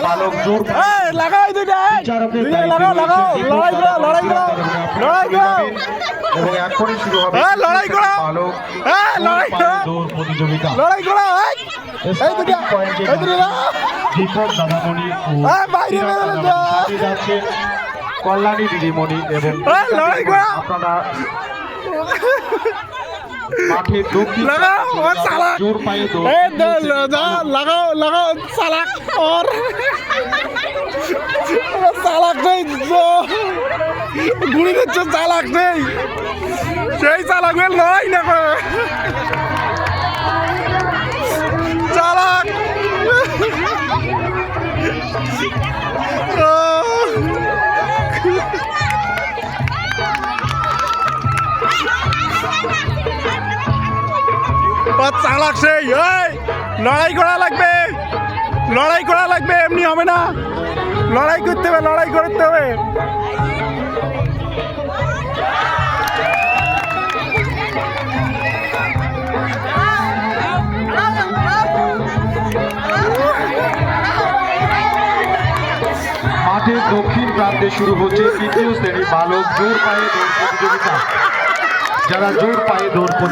বালক জোর এবং এখনই শুরু হবে বালক দৌড় প্রতিযোগিতা। দীপক দাদামণি যাচ্ছে কল্যাণী দিদিমণি এবং আপনারা মাঠে জোর পায়ে গুড়ি দিচ্ছে চালাক নেই, সেই চালাক লড়াই না করে চালাক। চালাক সেই লড়াই করা লাগবে, লড়াই করা লাগবে, এমনি হবে না, লড়াই করতে হবে, লড়াই করতে হবে। মাঠের দক্ষিণ প্রান্তে শুরু হচ্ছে তৃতীয় শ্রেণী বালক জোর পায়ে দৌড় প্রতিযোগিতা। যারা জোর পায়ে দৌড়